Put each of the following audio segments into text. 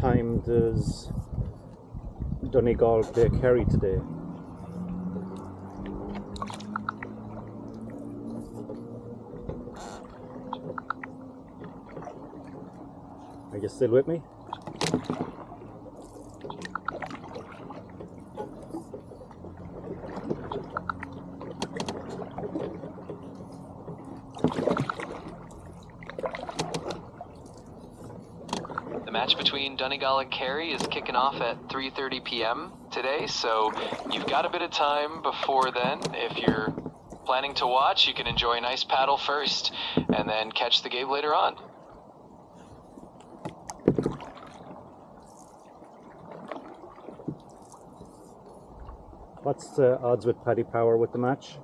time does Donegal play Kerry today? Are you still with me? The match between Donegal and Kerry is kicking off at 3:30 p.m. today, so you've got a bit of time before then. If you're planning to watch, you can enjoy a nice paddle first and then catch the game later on. What's the odds with Paddy Power with the match?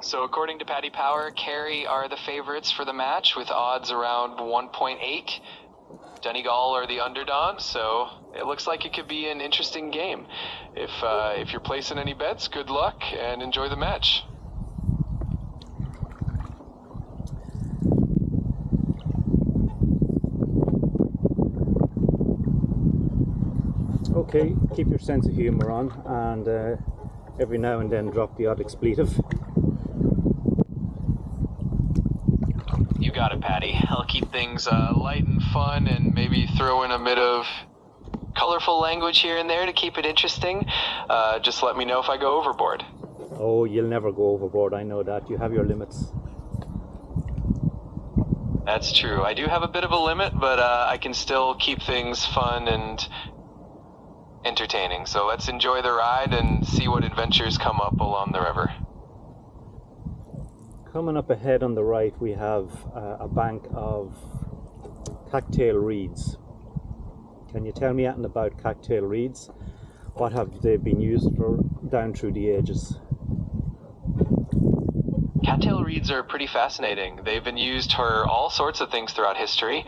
So according to Paddy Power, Kerry are the favorites for the match with odds around 1.8. Donegal are the underdogs, so it looks like it could be an interesting game. If you're placing any bets, good luck and enjoy the match. Okay, keep your sense of humour on, and every now and then drop the odd expletive. You got it, Paddy. I'll keep things light and fun and maybe throw in a bit of colorful language here and there to keep it interesting. Just let me know if I go overboard. Oh, you'll never go overboard, I know that. You have your limits. That's true. I do have a bit of a limit, but I can still keep things fun and entertaining. So let's enjoy the ride and see what adventures come up along the river. Coming up ahead on the right, we have a bank of cattail reeds. Can you tell me anything about cattail reeds? What have they been used for down through the ages? Cattail reeds are pretty fascinating. They've been used for all sorts of things throughout history.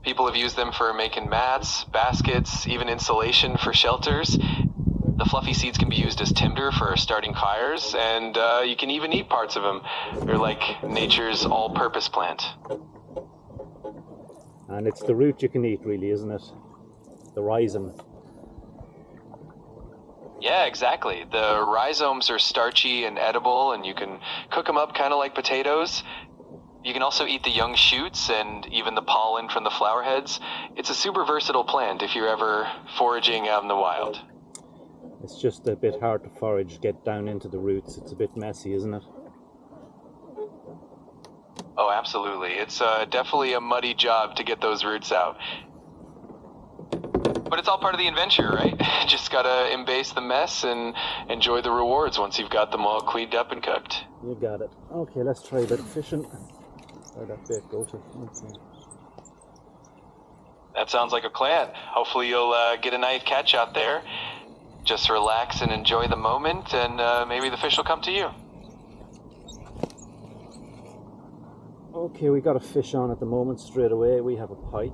People have used them for making mats, baskets, even insulation for shelters. The fluffy seeds can be used as tinder for starting fires, and you can even eat parts of them. They're like nature's all-purpose plant. And it's the root you can eat, really, isn't it? The rhizome. Yeah, exactly. The rhizomes are starchy and edible, and you can cook them up kind of like potatoes. You can also eat the young shoots and even the pollen from the flower heads. It's a super versatile plant if you're ever foraging out in the wild. It's just a bit hard to forage, get down into the roots. It's a bit messy, isn't it? Oh, absolutely. It's definitely a muddy job to get those roots out. But it's all part of the adventure, right? Just gotta embrace the mess and enjoy the rewards once you've got them all cleaned up and cooked. You got it. Okay, let's try a bit of fishing. Where'd that bait go to? Okay. That sounds like a plan. Hopefully you'll get a nice catch out there. Just relax and enjoy the moment, and maybe the fish will come to you. Okay, we got a fish on at the moment straight away. We have a pike.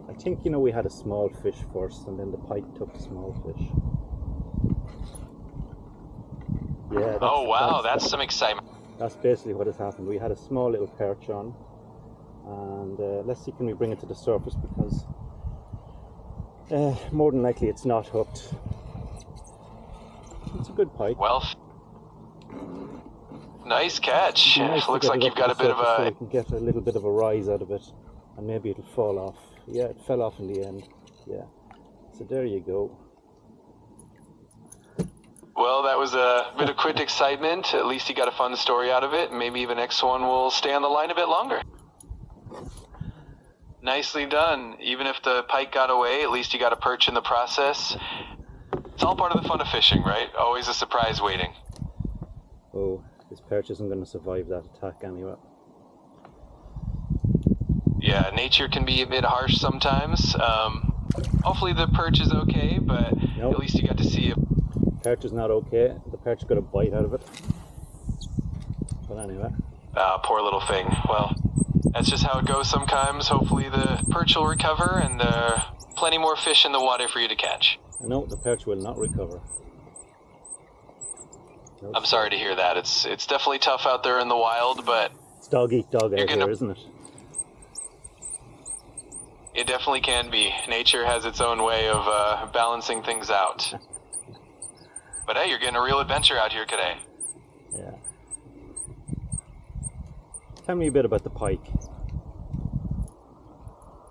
I think, you know, we had a small fish first, and then the pike took the small fish. Yeah. Oh wow, that's some excitement. That's basically what has happened. We had a small little perch on, and let's see, can we bring it to the surface, because more than likely it's not hooked. It's a good pike. Well, nice catch. Nice. Looks like you've got a bit of a... So we can get a little bit of a rise out of it, and maybe it'll fall off. Yeah, it fell off in the end. Yeah. So there you go. Well, that was a bit of quick excitement. At least you got a fun story out of it. Maybe the next one will stay on the line a bit longer. Nicely done. Even if the pike got away, at least you got a perch in the process. It's all part of the fun of fishing, right? Always a surprise waiting. Oh, this perch isn't going to survive that attack anyway. Yeah, nature can be a bit harsh sometimes. Hopefully the perch is okay, but nope. At least you got to see it. Perch is not okay. The perch got a bite out of it. But anyway. Poor little thing. Well, that's just how it goes sometimes. Hopefully the perch will recover, and there are plenty more fish in the water for you to catch. No, the perch will not recover. No, I'm sorry to hear that. It's definitely tough out there in the wild, but it's dog eat dog out here, isn't it? It definitely can be. Nature has its own way of balancing things out. But hey, you're getting a real adventure out here today. Yeah. Tell me a bit about the pike.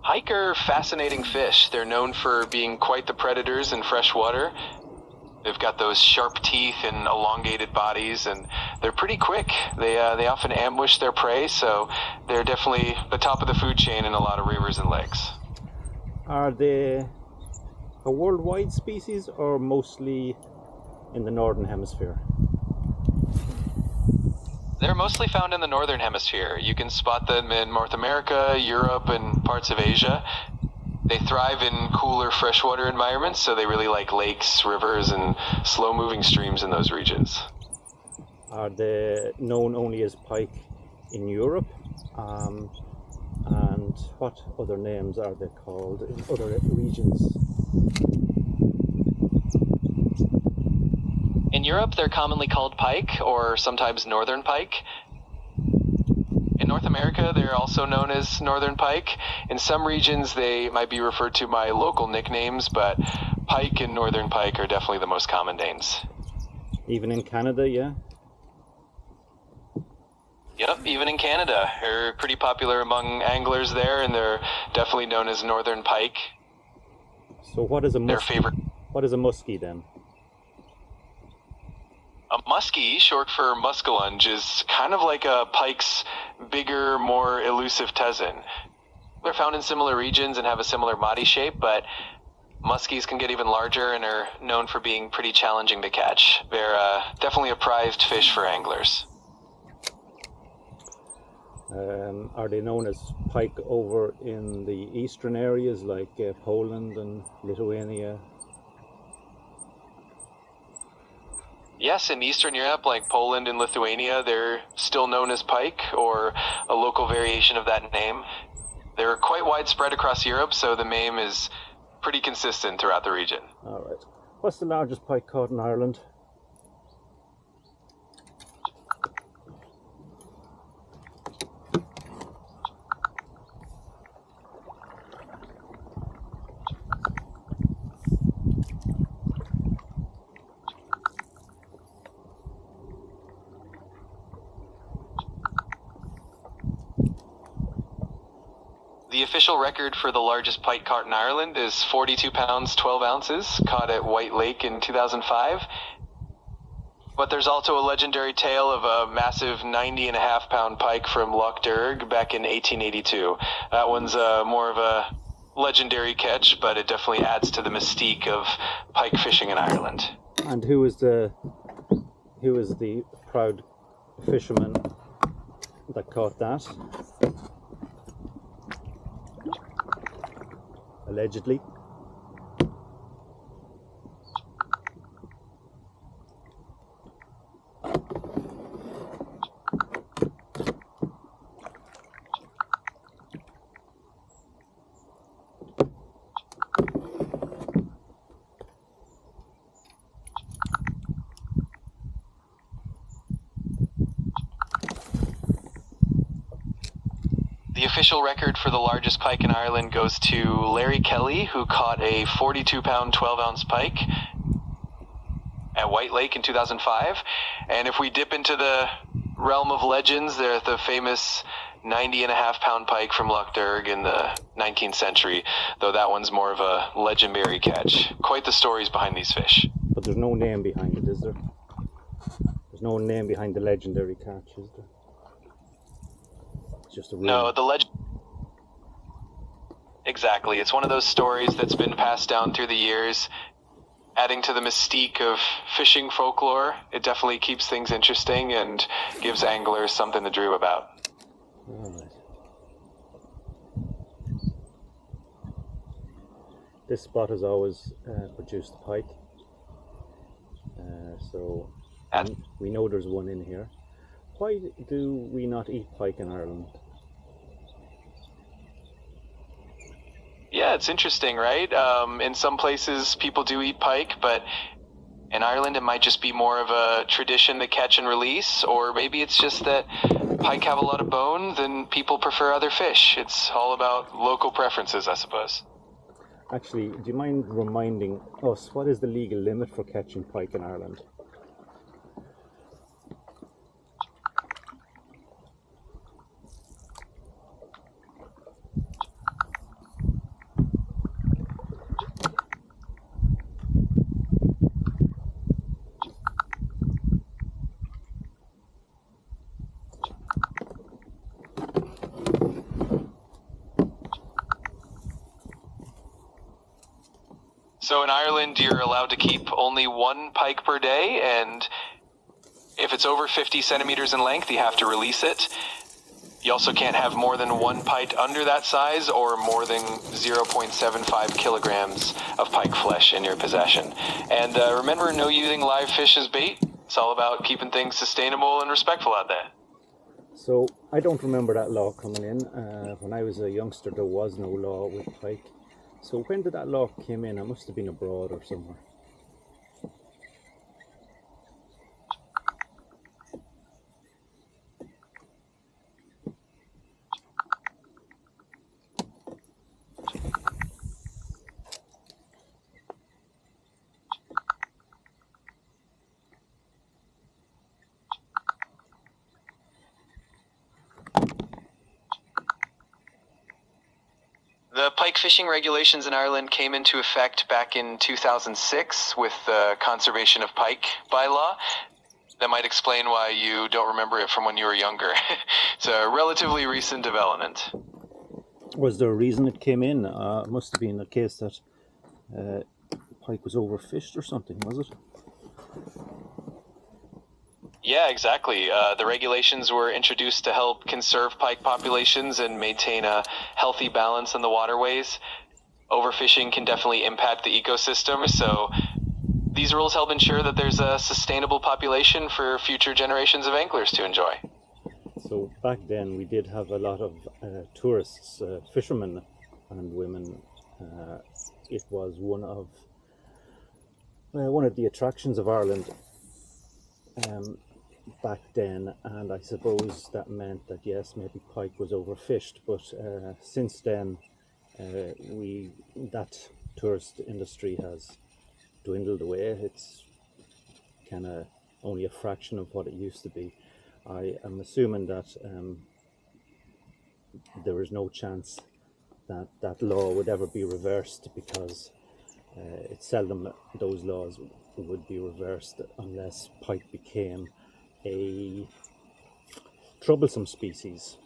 Pike are fascinating fish. They're known for being quite the predators in fresh water. They've got those sharp teeth and elongated bodies, and they're pretty quick. They often ambush their prey, so they're definitely the top of the food chain in a lot of rivers and lakes. Are they a worldwide species or mostly in the northern hemisphere? They're mostly found in the northern hemisphere. You can spot them in North America, Europe, and parts of Asia. They thrive in cooler freshwater environments, so they really like lakes, rivers, and slow-moving streams in those regions. Are they known only as pike in Europe? And what other names are they called in other regions? In Europe, they're commonly called pike, or sometimes northern pike. In North America, they're also known as northern pike. In some regions, they might be referred to by local nicknames, but pike and northern pike are definitely the most common names. Even in Canada, yeah? Yep, even in Canada. They're pretty popular among anglers there, and they're definitely known as northern pike. So what is a muskie? Their favorite. What is a muskie then? A muskie, short for muskellunge, is kind of like a pike's bigger, more elusive cousin. They're found in similar regions and have a similar body shape, but muskies can get even larger and are known for being pretty challenging to catch. They're definitely a prized fish for anglers. Are they known as pike over in the eastern areas like Poland and Lithuania? Yes, in Eastern Europe, like Poland and Lithuania, they're still known as pike, or a local variation of that name. They're quite widespread across Europe, so the name is pretty consistent throughout the region. All right. What's the largest pike caught in Ireland? The official record for the largest pike caught in Ireland is 42 pounds 12 ounces, caught at White Lake in 2005. But there's also a legendary tale of a massive 90.5 pound pike from Loch Derg back in 1882. That one's more of a legendary catch, but it definitely adds to the mystique of pike fishing in Ireland. And who is the proud fisherman that caught that? Allegedly. The official record for the largest pike in Ireland goes to Larry Kelly, who caught a 42 pound 12 ounce pike at White Lake in 2005. And if we dip into the realm of legends, there's the famous 90.5 pound pike from Loch Derg in the 19th century, though that one's more of a legendary catch. Quite the stories behind these fish. But there's no name behind it, is there? There's no name behind the legendary catch, is there? It's just a rumor. No, the legend. Exactly. It's one of those stories that's been passed down through the years, adding to the mystique of fishing folklore. It definitely keeps things interesting and gives anglers something to dream about. All right. This spot has always produced pike, so we know there's one in here. Why do we not eat pike in Ireland? Yeah, Yeah, it's interesting, right? In some places, people do eat pike, but in Ireland, it might just be more of a tradition to catch and release, or maybe it's just that pike have a lot of bones and people prefer other fish. It's all about local preferences, I suppose. Actually, do you mind reminding us what is the legal limit for catching pike in Ireland? So in Ireland, you're allowed to keep only one pike per day, and if it's over 50 centimeters in length, you have to release it. You also can't have more than one pike under that size or more than 0.75 kilograms of pike flesh in your possession. And remember, no using live fish as bait. It's all about keeping things sustainable and respectful out there. So I don't remember that law coming in. When I was a youngster, there was no law with pike. So when did that law came in? I must have been abroad or somewhere. The pike fishing regulations in Ireland came into effect back in 2006 with the Conservation of Pike bylaw. That might explain why you don't remember it from when you were younger. It's a relatively recent development. Was there a reason it came in? It must have been a case that pike was overfished or something, was it? Yeah, exactly. The regulations were introduced to help conserve pike populations and maintain a healthy balance in the waterways. Overfishing can definitely impact the ecosystem, so these rules help ensure that there's a sustainable population for future generations of anglers to enjoy. So back then we did have a lot of tourists, fishermen and women. It was one of the attractions of Ireland back then, and I suppose that meant that yes, maybe pike was overfished, but since then that tourist industry has dwindled away. It's kind of only a fraction of what it used to be. I am assuming that there is no chance that that law would ever be reversed, because it's seldom those laws would be reversed unless pike became a troublesome species.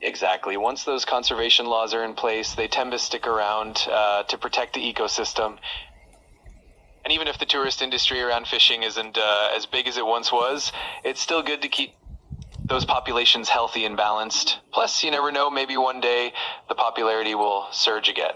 Exactly. Once those conservation laws are in place, they tend to stick around to protect the ecosystem. And even if the tourist industry around fishing isn't as big as it once was, it's still good to keep those populations healthy and balanced. Plus, you never know, maybe one day the popularity will surge again.